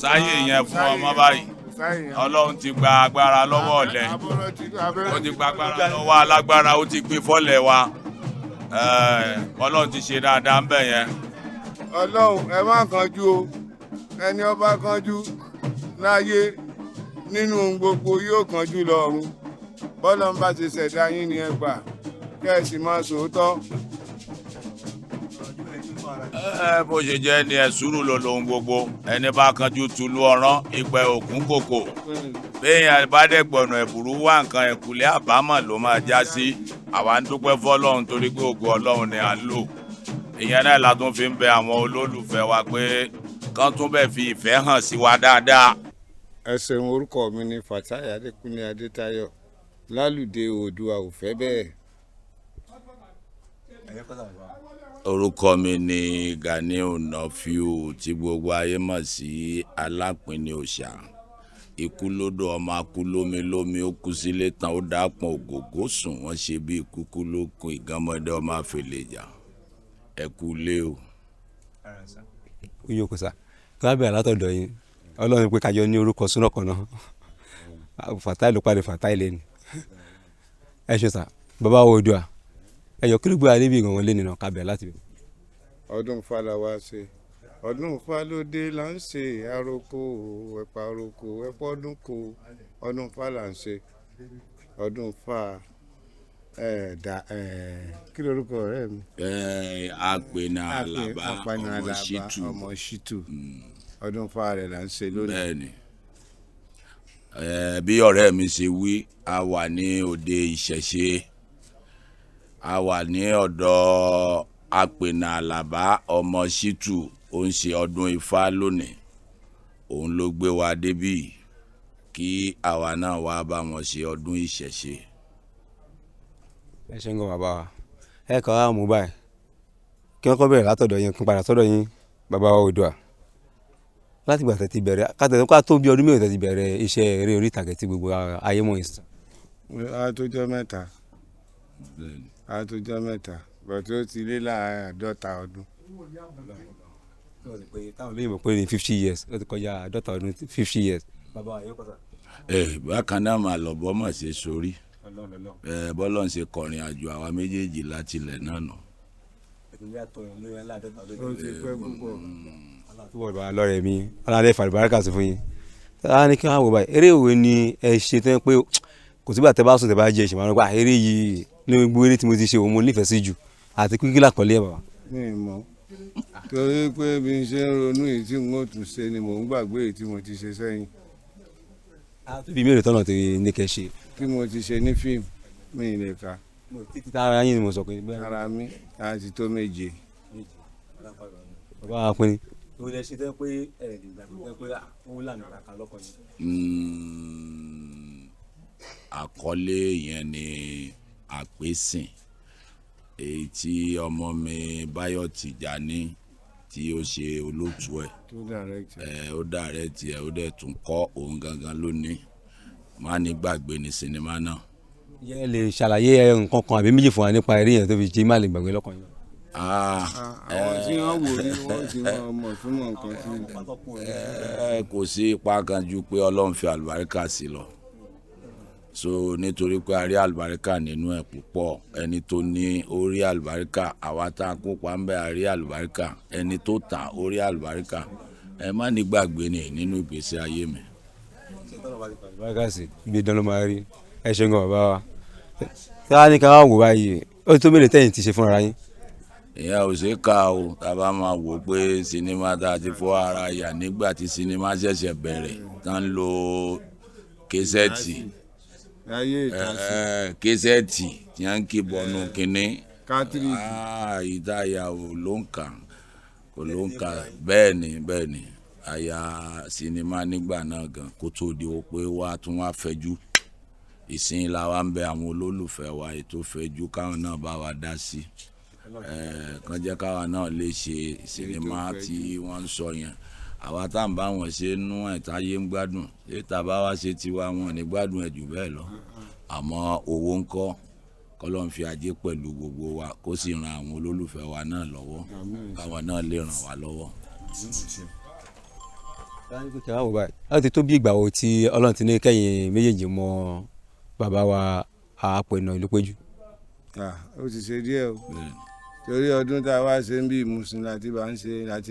sáyè yẹn fún ọmọ báyìí ọlọ́run ti gba agbára lọ́wọ́ ọ̀lẹ ó ti gba agbára lọ́wọ́ alágbára ó ti gbé fọ́lẹ̀ wa ọlọ́run ti ṣe dáadáa ń bẹ̀ yẹn. ọlọ́run ẹ má kánjú o ẹni ó bá kánjú láyé nínú gbogbo yóò kánjú lọ́run bọ́lá ń bá ti ṣẹ̀dá yín ni ẹ gbà kẹ́ ẹ sì máa sòótọ́. bó ṣe jẹ́ ni ẹ̀sùrù ló lohun gbogbo ẹni bá kánjú tulu ọ̀rán ìpẹ́ òkun kòkò béèyàn bá dẹ̀ gbọ̀nà ẹ̀bùrú wá nǹkan ẹ̀kúlé àbámọ̀ ló máa já sí àwa ń dúpẹ́ fọlọ́run torí pé ògo ọlọ́run ni à ń lò ìyẹn náà la tún fi ń bẹ àwọn olólùfẹ́ wa pé kán tún bẹ̀ fi ìfẹ́ hàn sí wa dáadáa. ẹ ṣeun, orúkọ mi ni Fatai Adékúnlé Adétayọ̀ lálùdé Oòduà ò fẹ́ bẹ́ẹ̀. orúkọ mi ni Ganiu Nafiu tí gbogbo ayé mọ̀ sí Alápinni Òòṣà ikú lódò ọmọ akú lómi lómi ó kú sílé tán ó dápọn ògògó sùn wọ́n ṣe bí kúkú lókun ìgànmọ́dé ọmọ àfẹlẹ́jà ẹ kú lé o. iye kò sá kí wọ́n bẹ̀rẹ̀ látọ̀dọ̀ yín ọlọ́run pé kájọ ní orúkọ súná kan náà Fatai ló parí Fatai lẹ́nu ẹ ṣe sá bàbá Oòduà ẹ̀yọ́ kí ló gbé wa níbi ìgbọ̀ngàn lé nínú kábẹ̀ láti bẹ̀. ọdún Ifá la wá ṣe ọdún Ifá ló dé là ń ṣe àròkọ ẹ̀pà àròkọ ẹ̀pọ̀ ọdún kò ọdún Ifá là ń ṣe ọdún Ifá kí lorúkọ ọ̀rẹ́ mi. Apẹ̀nà Àlàbá ọmọ Ṣítù ọdún Ifá rẹ̀ là ń ṣe lónìí. bẹ́ẹ̀ni bí ọ̀rẹ́ mi ṣe wí a wà ní òde ìṣẹ̀ṣe a wà ní ọ̀dọ̀ Apẹ̀nà Àlàbá ọmọ Ṣítù ó ń ṣe ọdún Ifá lónìí òun ló gbé wa débí kí àwa náà wá bá wọn ṣe ọdún ìṣẹ̀ṣe. ẹ ṣe ń gan bàbá wa ẹ kọ́ wa mú báyìí kí wọ́n kọ́ bẹ̀rẹ̀ látọ̀dọ̀ yín kí n padà sọ́dọ̀ yín bàbá Oòduà láti gbà tẹ́ ti bẹ̀rẹ̀ ká tó bí ọdún mẹ́rin tẹ́ ti bẹ̀rẹ̀ iṣẹ́ eré orí ìtàgé tí gbogbo ayé mọ̀ ìsìn. a tó jọ mẹ́ta bọ̀tí ó ti lé láàádọ́ta ọdún. táwọn olóyìnbó pé ní 50 years ó ti kọjá àádọ́ta ọdún 50 years. bákan náà máa lọ bọ́ mọ̀ ṣe sórí bọ́lọ̀ ń ṣe kọrin àjò àwa méjèèjì láti ilẹ̀ náà nà. ó ti pẹ́ púpọ̀. túbọ̀ bá lọ́rẹ̀ mi alálẹ́ fàlùbáríkà sí fún yín ní kí wọ́n wò báyìí eré òwe ni ẹ ṣe tó yẹn pé kò sígbà tẹ́ bá sùn tẹ́ bá jẹ ìṣẹ̀mọ́ nípa eré yìí ní gbogbo eré tí mo ti ṣe òun mo nífẹ̀ẹ́ sí jù àti kíkí làkọ́lé ẹ̀ bàbá. mi ì mọ̀ torí pé bí n ṣe ń ronú èyí tí n ó tún ṣe ni mò ń gbàgbé èyí tí mo ti ṣe sẹ́yìn. bí mélòó tọ́nà tó ní kẹ́ ṣe. tí mo ti ṣe ní fíìmù mi ì lè ka. títí ara yín ni mo sọ pé. ara mi láti tó méje. bàbá wa pín in òun lè ṣe tẹ́ pé ẹ̀ẹ́dìgbà tẹ́ pé òun lànà kàkà lọ́kọ̀ yìí. àkọlé yẹn ni àpèsìn èyí tí ọmọ mi Báyọ̀ Tìjání tí ó ṣe olóòtú ẹ̀ ó dàrẹ́tì ẹ̀ ó dẹ̀ tún kọ́ òun gangan lónìí má ní gbàgbé ní sinimá náà. yẹ lè ṣàlàyé nǹkan kan àbí méjì fún wa nípa eré yẹn tó fi jí má lè gbàgbé lọ́kàn yín. àwọn tí wọ́n wò ní wọ́n ti mọ̀ fún mọ̀ nǹkan tí. kò sí ipa kan ju pé Ọlọ́run fi àlùbáríkà sí lọ so nítorí pé a rí àlùbáríkà nínú ẹ̀ púpọ̀ ẹni tó ní orí àlùbáríkà àwa tá a kópa ń bẹ a rí àlùbáríkà ẹni tó ta orí àlùbáríkà ẹ má ní gbàgbé ni nínú ìgbésí ayé mi. àlùbáríkà sí ibi ìdánwò máa rí ẹ ṣe ń gan bàbá wa tí wàá ní ká wá wò báyìí ó ti tó mélòó tẹ̀yìn ti ṣe fúnra yín. ìyá ò ṣe ká o tá a bá máa wò pé sinimá tá a ti fọ́ ara yà nígbà tí sinimá ṣẹ̀ṣẹ̀ bẹ̀rẹ̀ tán lo késẹ́ẹ̀tì késẹ́ẹ̀tì tí wọ́n ń kí bọ́nú kínní ìdáyà ò ló ń kà bẹ́ẹ̀ ni àyà sinimá nígbà náà gan kó tó di o pé wàá tún wá fẹjú ìsìn la wa ń bẹ àwọn olólùfẹ́ wa ètò fẹjú káwọn náà bá wa dá sí kàn jẹ́ káwọn náà lè ṣe sinimá tí wọ́n ń sọ yẹn àwa tá à ń bá wọn ṣe nú ẹ̀ táyé ń gbádùn ètà bá wá ṣe tiwa wọn ní gbádùn ẹ̀ jù bẹ́ẹ̀ lọ àmọ́ owó ń kọ́ kọ́lọ́n fi ajé pẹ̀lú gbogbo wa kó sì ran àwọn olólùfẹ́ wa náà lọ́wọ́ káwọn náà lè ràn wá lọ́wọ́. a ti tó bí ìgbà wo tí Ọlọ́run ti ní kẹ́yìn méjèèjì mọ bàbá wa Àpènà Ìlúpéjú. Ó ti ṣe díẹ̀ o torí ọdún tá a wá ṣe ń bí ìmúsùn láti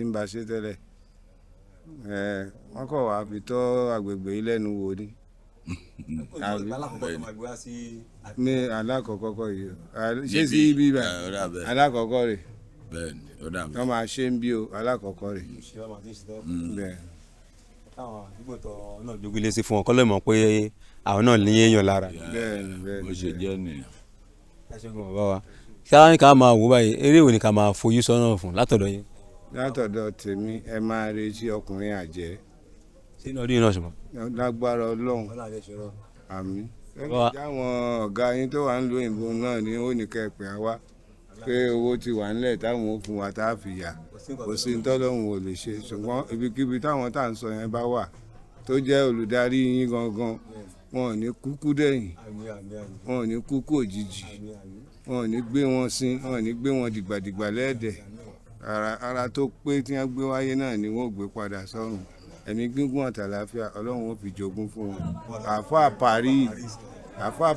ń bá ṣe tẹ́lẹ̀ wọ́n kọ̀ wá fi tọ́ àgbègbè yìí lẹ́nu wò ni. ní alákọ̀ọ́kọ́ kọ́ yìí ṣé sí ibi ibà alákọ̀ọ́kọ́ rẹ̀ wọ́n máa ṣe ń bí o alákọ̀ọ́kọ́ rẹ̀. táwọn àdúgbò tó náà jogún sí fún wọn kọ́ lè mọ̀ pé àwọn náà ní èèyàn lára. bó ṣe jẹ́ nìyẹn. ẹ ṣe gbọ́n bàbá wa sáà ní ká máa wò báyìí eré wo ni ká máa fojú sọ́nà fún látọ̀dọ̀ yín. látọ̀dọ̀ tèmi ẹ máa retí ọkùnrin àjẹ́. sínú ọdún yìí náà ṣùgbọ́n. lágbára Ọlọ́run àmín. táwọn ọ̀gá yín tó wà ń lo òyìnbó náà ni ó ní kẹ́pẹ́ wá pé owó ti wà nílẹ̀ táwọn ò fún wa tá a fi yà kò sí ní tọ́lọ́hún ò lè ṣe ṣùgbọ́n ibikíbi táwọn tá à ń sọ yẹn bá wà tó jẹ́ olùdarí yín gangan wọn ò ní kúkú dẹ̀yìn wọn ò ní kúkú òjijì wọn ò ní gbé wọn sin wọn ò ní gbé wọn dìgbàdìgbà lẹ́ẹ̀dẹ̀ ara tó pé tí wọ́n gbé wáyé náà ni wọ́n gbé padà sọ́run ẹ̀mí gígùn àtàlàáfíà Ọlọ́run ó fi jogún fún wọn. àáfàá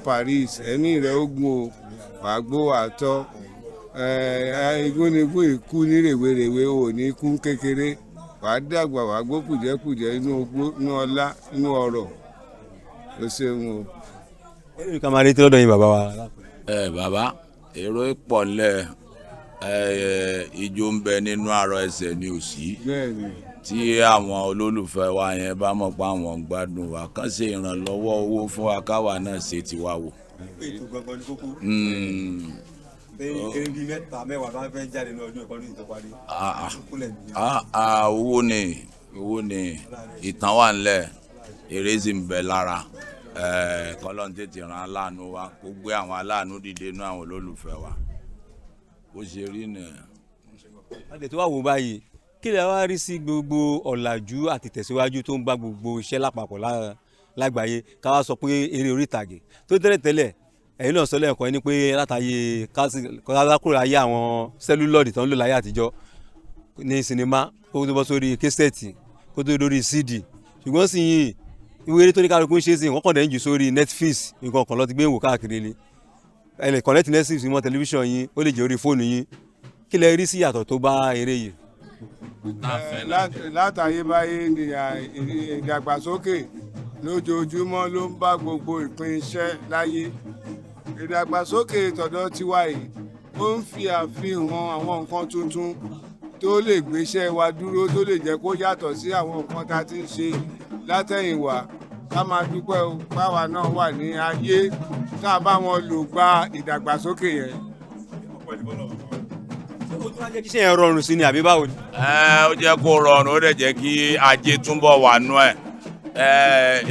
Paris ẹ̀mí rẹ̀ ó gùn o wàá gbó wàá tọ́ igúnnigún ìkú ní rèwerèwe ò ní kú kékeré wàá dàgbà wàá gbó kùjẹ́kùjẹ́ inú ogbó inú ọlá inú ọrọ̀ ó ṣeun o. èrè ká máa retí lọ́dọ̀ yín bàbá wa. bàbá èrò pọ̀ lẹ̀ ijó ń bẹ nínú àrò ẹsẹ̀ ní òsì tí àwọn olólùfẹ́ wa yẹn bá mọ̀ pé àwọn ń gbádùn wa kàn ṣe ìrànlọ́wọ́ owó fún wa káwa náà ṣe tiwa wò. ètò gbọ̀ngàn ní kókó. eré bíi mẹ́ta mẹ́wàá bá fẹ́ jáde ní ọdún ìkọ́ni tó parí. owó ni ìtàn wà nílẹ̀ eré sì ń bẹ lára kọ́lọ́n tètè ran aláàánú wa kó gbé àwọn aláàánú dìde inú àwọn olólùfẹ́ wa bó ṣe rí nìyẹn. adé tó wà wò báyìí kí lè wá rí sí gbogbo ọ̀làjú àti tẹ̀síwájú tó ń bá gbogbo iṣẹ́ lápapọ̀ lágbàáyé ká wá sọ pé eré orí ìtàgé tó tẹ́lẹ̀ ẹ̀yin náà sọ lẹ́ẹ̀kan ẹni pé látàyè kásákúrò ayé àwọn sẹ́lúlọ́ọ̀dì tó ń lò láyé àtijọ́ ní sinimá kó tó bọ́ sórí késẹ́ẹ̀tì kó tó dórí cd ṣùgbọ́n sì yìí ìwé eré tó ní kálukú ń ṣe é sí wọ́n kàn dẹ̀ ń jù sórí Netflix nǹkan kan lọ ti gbé wò káàkiri ni ẹ lè connect Netflix mọ́ tẹlifíṣàn yín ó lè jẹ́ orí fóònù yín kí lẹ rí sí ìyàtọ̀ tó bá eré yìí. látàyébáyé ni ìdàgbàsókè lójoojúmọ́ ló ń bá gbogbo ìpín iṣẹ́ láyé ìdàgbàsókè tọ̀dọ̀ tiwa yìí ó ń fi àfihàn àwọn nǹkan tuntun tó lè gbéṣẹ́ wa dúró tó lè jẹ́ kó yàtọ̀ sí àwọn nǹkan tá a ti ń ṣe látẹ̀yìnwá ká máa dúpẹ́ o báwa náà wà ní ayé tá a bá wọn lò gba ìdàgbàsókè yẹn. ó tún wá jẹ́ kí iṣẹ́ yẹn rọrùn sí ni àbí báwo ni. ó jẹ́ kó rọrùn ó dẹ̀ jẹ́ kí ajé túnbọ̀ wà nú ẹ̀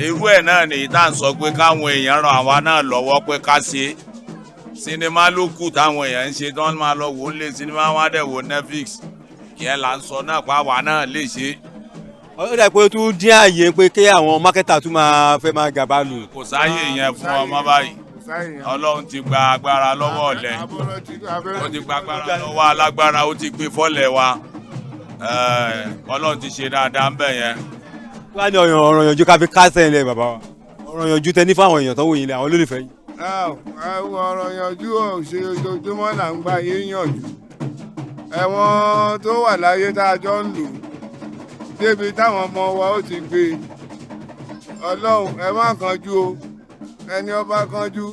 irú ẹ̀ náà nìyí tá à ń sọ pé káwọn èèyàn ràn àwa náà lọ́wọ́ pé ká ṣe sinimá ló kù táwọn èèyàn ń ṣe tí wọ́n máa lọ wò ó lé sinimá wọn á dẹ̀ wò Netflix yẹn là ń sọ náà pé àwa náà lè ṣe. ó dà pé ó tún dín àyè pé kí àwọn mákẹ́tà tún máa fẹ́ máa gàba lù. kò sáyè yẹn fún ọmọ báyìí Ọlọ́run ti gba agbára lọ́wọ́ ọ̀lẹ ó ti gba agbára lọ́wọ́ alágbára ó ti gbé fọ́lẹ̀ wa Ọlọ́run ti ṣe dáadáa ń bẹ̀ yẹn. wá ní ọ̀rọ̀ yanjú ká fi kásẹ̀ ilẹ̀ bàbá wa ọ̀rọ̀ yanjú tẹ ní fáwọn èèyàn tó wò yín lẹ àwọn olólùfẹ́ yìí. ọ̀rọ̀ yanjú ò ṣe ojoojúmọ́ là ń gbà yín yànjú ẹ̀wọ̀n tó wà láyé tá a jọ ń lò débi táwọn ọmọ wa ó ti gbé Ọlọ́run ẹ má kánjú o ẹni ó bá kánjú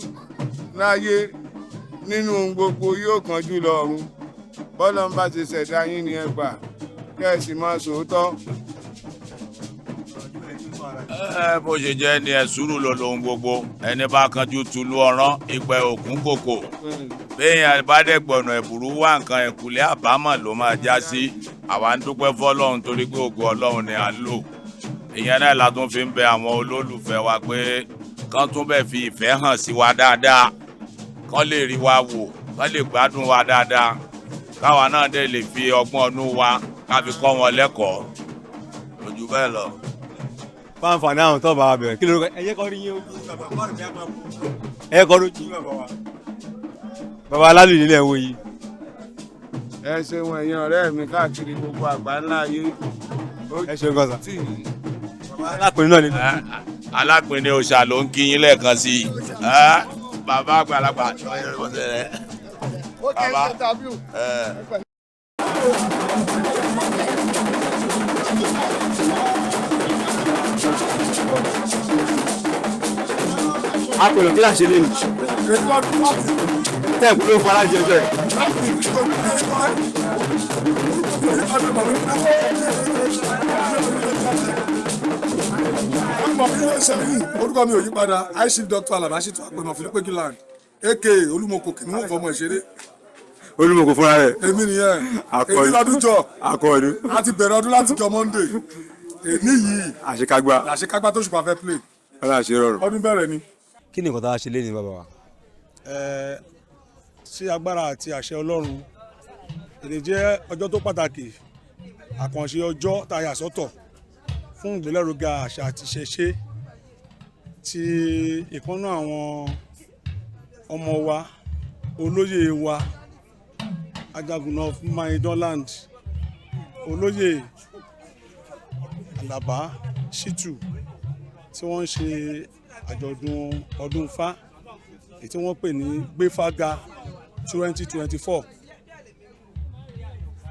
láyé nínú gbogbo yóò kánjú lọ́run bọ́lá ń bá ti ṣẹ̀dá yín ni ẹ gbà kẹ́ ẹ sì máa sòótọ́. bó ṣe jẹ́ ni ẹ̀ sùúrù ló lohun gbogbo ẹni bá kánjú tulu ọ̀rán ìpẹ́ òkun kòkò béèyàn bá dẹ̀ gbọ̀nà ẹ̀bùrú wá nǹkan ẹ̀kúlẹ̀ àbámọ̀ ló máa já sí àwa ń dúpẹ́ fọ́lọ́run torí pé ògo Ọlọ́run ni à ń lò ìyẹn náà la tún fi ń bẹ àwọn olólùfẹ́ wa pé kán tún bẹ̀ fi ìfẹ́ hàn sí wa dáadáa kán lè rí wa wò kán lè gbádùn wa dáadáa káwa náà dẹ̀ lè fi ọgbọ́n ọdún wa ká fi kọ́ wọn lẹ́kọ̀ọ́ lójú bẹ́ẹ̀ lọ. fáǹfààní àwọn tó bá wa bẹ̀rẹ̀ kí ló rẹ ẹyẹ kọ́ rí yín o ẹyẹ kọ́ ló jí bàbá wa bàbá alálùú nílẹ̀ wo yìí. ẹ ṣeun ẹ̀yin ọ̀rẹ́ mi káàkiri gbogbo àgbáńlá ayé ẹ ṣeun gan sa. alápinni náà ni. alápinni òòṣà ló ń kí yín lẹ́ẹ̀kan sí i bàbá àgbàlagbà bàbá. àpèlò kí láṣẹ lé ní. tẹ́ẹ̀kú ló fara jẹ bẹ́ẹ̀. orúkọ mi ò yí padà aishif dr alaba ṣètò àpẹnà philippe giland aka olúmọkò kìnnìún fọmọ ìṣeré. olúmọkò fúnra rẹ̀. èmi nìyẹn èmi lọ́dún jọ akọọdún. a ti bẹ̀rẹ̀ ọdún láti jọ monday èmi yìí àṣekágbá. àṣekágbá tó ṣùpá fẹ́ play ọlọ́run àṣẹ rọrùn. ọdún bẹ̀rẹ̀ ni. kí ni nǹkan tá a ṣe lé ní bàbá wa. sí agbára àti àṣẹ ọlọ́run èdè jẹ́ ọjọ́ tó pàtàkì àkànṣe ọjọ́ tá a yà sọ́tọ̀ fún ìgbélárugẹ àṣà àti ìṣẹ̀ṣe ti ìkànnà àwọn ọmọ wa olóyè wa ajagun of Maidanland olóyè Àlàbá Ṣítù tí wọ́n ń ṣe àjọ̀dún ọdún Ifá èyí tí wọ́n pè ní gbéfága 2024.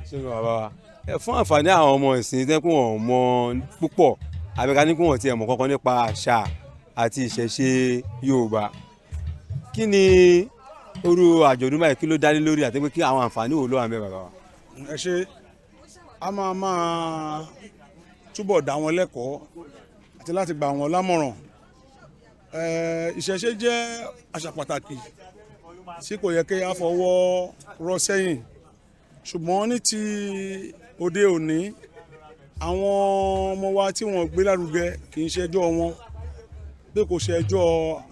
ṣé bàbá wa fún àǹfààní àwọn ọmọ ìsìn tẹ́ kí wọ́n mọ púpọ̀ àbíká ní kí wọ́n tiẹ̀ mọ̀ kankan nípa àṣà àti ìṣẹ̀ṣe Yorùbá kí ni orú àjọ̀dún báyìí kí ló dá lé lórí àti pé kí àwọn àǹfààní wo ló wà ń bẹ bàbá wa. ẹ ṣe a máa túbọ̀ dá wọn lẹ́kọ̀ọ́ àti láti gbà wọn lámọ̀ràn ìṣẹ̀ṣe jẹ́ àṣà pàtàkì tí kò yẹ kí a fọwọ́ rọ́ sẹ́yìn ṣùgbọ́n ní ti òde òní àwọn ọmọ wa tí wọ́n gbé lárugẹ kì í ṣe ẹjọ́ wọn bí kò ṣe ẹjọ́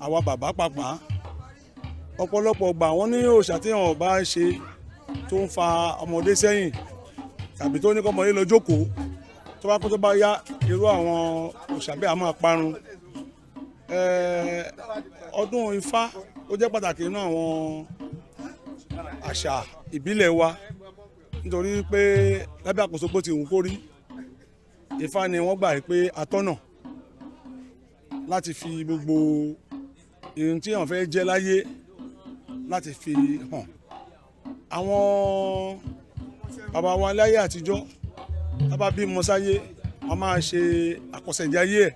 àwa bàbá pàpà ọ̀pọ̀lọpọ̀ gbà wọ́n ní òòṣà tí wọ́n bá ṣe tó ń fa ọmọdé sẹ́yìn tàbí tó ní kọ́ ọmọdé lọ jókòó tó bá kó tó bá yá irú àwọn òòṣà bẹ́ẹ̀ á máa parun ọdún Ifá ó jẹ́ pàtàkì nínú àwọn àṣà ìbílẹ̀ wa nítorí pé lábẹ́ àkóso bó ti wù kó rí Ifá ni wọ́n gbà pé atọ́nà láti fi gbogbo ohun tí èèyàn fẹ́ jẹ́ láyé láti fi hàn àwọn bàbá wa láyé àtijọ́ tá bá bímọ sáyé a máa ṣe àkọsẹ̀jáyé ẹ̀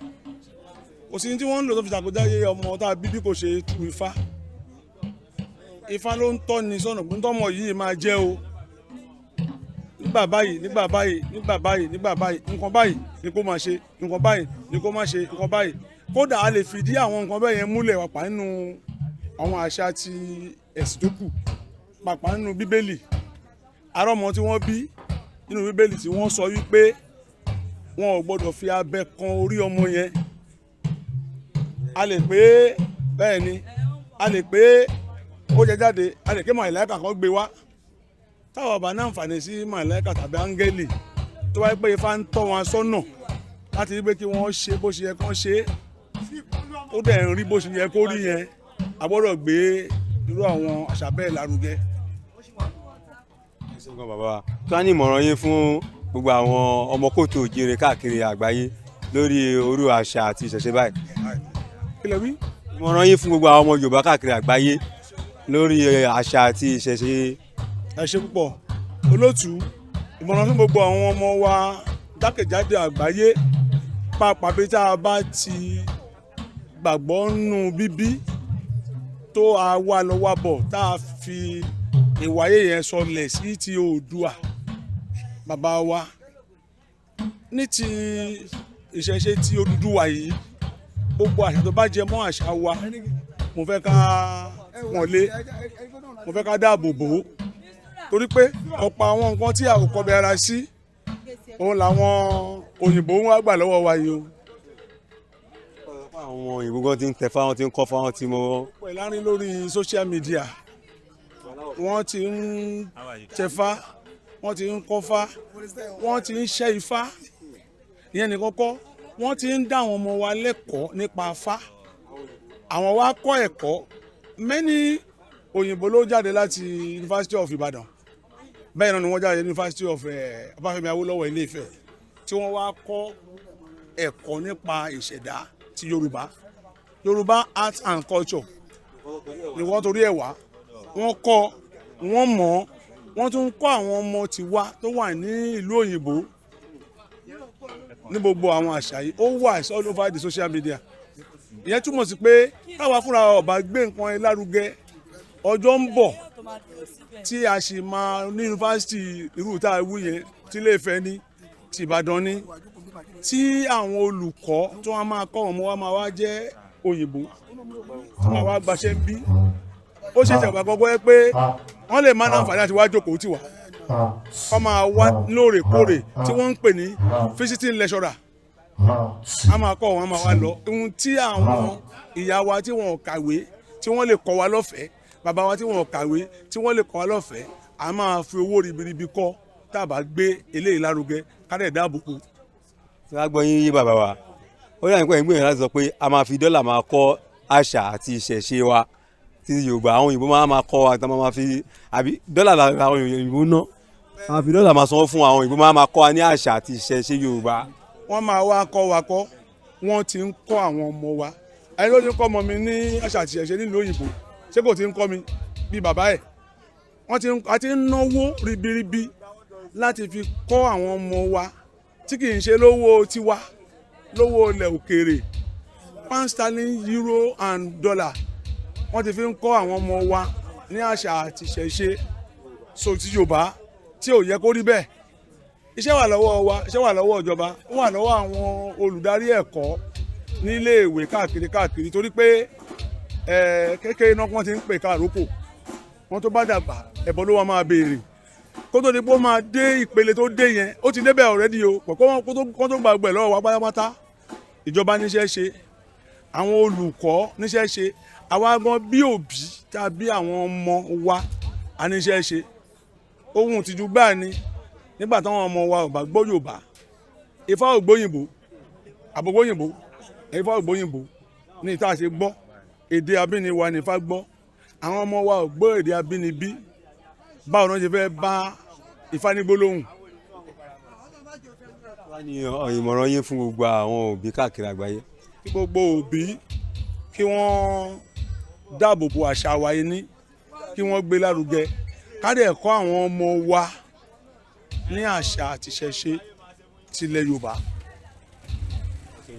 kò sí ní tí wọ́n ń lò tó fi ṣàkójáyé ọmọ tá a bí bí kò ṣe tú Ifá Ifá ló ń tọ́ni sọ́nà pé tọ́mọ yìí máa jẹ́ o nígbà báyìí nígbà báyìí nígbà báyìí nígbà báyìí nǹkan báyìí ni kó máa ṣe nǹkan báyìí ni kó máa ṣe nǹkan báyìí kódà a lè fìdí àwọn nǹkan bẹ́ẹ̀ yẹn múlẹ̀ wàpá nínú àwọn àṣà ti ẹ̀sìn tó kù pàpà nínú bíbélì arọ́mọ tí wọ́n bí nínú bíbélì tí wọ́n sọ wípé wọn ò gbọ́dọ̀ fi abẹ kan orí ọmọ yẹn a lè pé bẹ́ẹ̀ ni a lè pé ó jẹ jáde a lè ké màláíkà kan gbé wá táwọn ọba náà fàní sí màláíkà tàbí áńgẹ́lì tó wáyé pé Ifá ń tọ́ wọn sọ́nà láti rí pé kí wọ́n ṣe bó ṣe yẹ kán ṣe ó dẹ̀ ń rí bó ṣe yẹ kó rí yẹn a gbọ́dọ̀ gbé irú àwọn àṣà bẹ́ẹ̀ lárugẹ. kí wọ́n ní ìmọ̀ràn yín fún gbogbo àwọn ọmọ kóòtù òjìrè káàkiri àgbáyé lórí orú àṣà àti ìṣẹ̀ṣe báyìí. kí lẹ wí. ìmọ̀ràn yín fún gbogbo àwọn ọmọ Yorùbá káàkiri àgbáyé lórí àṣà àti ìṣẹ̀ṣe. ẹ ṣe púpọ̀ olóòtú ìmọ̀ràn fún gbogbo àwọn ọmọ wa jákèjádò àgbáyé pàápàá bí tá a bá ti gbàgbọ́ nù bíbí tó a wà lọ́wọ́ bọ̀ tá a fi ìwáyé yẹn sọlẹ̀ sí ti Oòduà bàbá wa ní ti ìṣẹ̀ṣe ti Odùduwà yìí gbogbo àṣà tó bá jẹ mọ́ àṣà wa mo fẹ́ ká pọ́nlé mo fẹ́ ká dáàbò bò ó torí pé ọ̀pọ̀ àwọn nǹkan tí a ò kọbi ara sí òun làwọn òyìnbó ń wá gbà lọ́wọ́ wa yìí o. àwọn òyìnbó gan ti ń tẹ̀fá wọn ti ń kọ́fá wọn ti mọ. pẹ̀lú àárín lórí social media wọ́n ti ń tẹ̀fá wọ́n ti ń kọ́fá wọ́n ti ń ṣẹ́ ifá ìyẹn nìkan kọ́ wọ́n ti ń dá àwọn ọmọ wa lẹ́kọ̀ọ́ nípa afá àwọn wa kọ́ ẹ̀kọ́ mẹ́ni òyìnbó ló jáde láti University of Ibadan bẹ́ẹ̀ náà ni wọ́n jáde University of Ọbáfẹ́mi Awólọ́wọ̀ Ilé-Ifẹ̀ tí wọ́n wá kọ́ ẹ̀kọ́ nípa ìṣẹ̀dá ti Yorùbá art and culture ni wọ́n torí ẹ̀ wá wọ́n kọ́ wọ́n mọ̀ wọ́n tún kọ́ àwọn ọmọ tiwa tó wà ní ìlú òyìnbó ní gbogbo àwọn àṣà yìí ó wà all over the social media ìyẹn túmọ̀ sí pé táwa fúnra ọba gbé nǹkan ẹ lárugẹ ọjọ́ ń bọ̀ tí a sì máa ní yunifásitì irú tá a wú yẹn tí Ilé-Ifẹ̀ ní ti Ìbàdàn ní tí àwọn olùkọ́ tó wá máa kọ́ ọmọ wa máa wá jẹ́ òyìnbó tó máa wá gbaṣẹ́ bí ó ṣe ṣàgbà gbọ́gbọ́ pé wọ́n lè máa náǹfààní àti wá jókòó tì wá wọ́n máa wá lóòrèkóòrè tí wọ́n ń pè ní visiting lecturer a máa kọ́ wọn a máa wá lọ ohun tí àwọn ìyá wa tí wọn ò kàwé tí wọ́n lè kọ́ wa lọ́fẹ̀ẹ́ bàbá wa tí wọn ò kàwé tí wọ́n lè kọ́ wa lọ́fẹ̀ẹ́ a máa fi owó ribiribi kọ́ tá a bá gbé eléyìí lárugẹ ká dẹ̀ dáàbò kù. tí wọ́n á gbọ́ yín yé bàbá wa ó yà nípa ìgbìyànjú láti sọ pé a máa fi dọ́là máa kọ́ àṣà àti ìṣẹ̀ṣe wa ti Yorùbá àwọn òyìnbó máa kọ́ wa tí wọ́n máa fi àbí dọ́là làwọn òyìnbó ná a máa fi dọ́là máa sanwó fún àwọn òyìnbó máa kọ́ wa ní àṣà àti ìṣẹ̀ṣe Yorùbá. wọ́n máa wá kọ́ wa kọ́ wọ́n ti ń kọ́ àwọn ọmọ wa ẹni ló ti ń kọ́ ọmọ mi ní àṣà àti ìṣẹ̀ṣe nílùú òyìnbó ṣé kò ti ń kọ́ mi bí bàbá ẹ̀ wọ́n ti ń náwó ribiribi láti fi kọ́ àwọn ọmọ wa tí kì í ṣe lówó tiwa lówó ilẹ̀ òkèèrè pound sterling euro and dollar wọ́n ti fi ń kọ́ àwọn ọmọ wa ní àṣà àti ìṣẹ̀ṣe so ti Yorùbá tí ò yẹ kó rí bẹ́ẹ̀ iṣẹ́ wà lọ́wọ́ wa iṣẹ́ wà lọ́wọ́ ìjọba ó wà lọ́wọ́ àwọn olùdarí ẹ̀kọ́ níléèwé káàkiri torí pé kékeré náà wọ́n ti ń pè káàrókò wọ́n tó bá dàgbà ẹ̀bọ ló wà máa béèrè kó tó di pé ó máa dé ìpele tó dé yẹn ó ti débẹ̀ already o pọ̀ kó tó gbàgbẹ́ lọ́wọ́ wa pátápátá ìjọba níṣẹ́ ṣe àwọn olùkọ́ níṣẹ́ ṣe àwa gan bí òbí tàbí àwọn ọmọ wa a níṣẹ́ ṣe ohun tìjú gbáà ni nígbà táwọn ọmọ wa ò bá gbọ́ Yorùbá Ifá ò gbóyìnbó àbògbóyìnbó Ifá ò gbóyìnbó ní ìta ṣe gbọ́ èdè abínibí wa ní Ifá gbọ́ àwọn ọmọ wa ò gbọ́ èdè abínibí báwo ni wọ́n ṣe fẹ́ bá Ifá ní gbólóhùn. wọ́n ní ìmọ̀ràn yín fún gbogbo àwọn òbí káàkiri àgbáyé. kí gbogbo òbí kí wọ́n dáàbò bo àṣà wa yìí ní kí wọ́n gbé lárugẹ ká dẹ̀ kọ́ àwọn ọmọ wa ní àṣà àti ìṣẹ̀ṣe tilẹ̀ Yorùbá.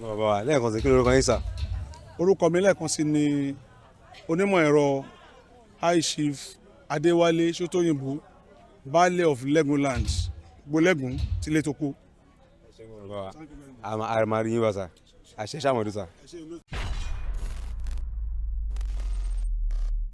bàbá wa lẹ́ẹ̀kan sí kí lórúkọ yín sà. orúkọ mi lẹ́ẹ̀kan sí ni onímọ̀ ẹ̀rọ High Chief Adéwálé Ṣótóyìnbó Baálẹ̀ of Legoland Gbólẹ́gùn tilẹ̀ tó kú. àmàrí yín bá sà àṣẹ sàmọ̀dún sà.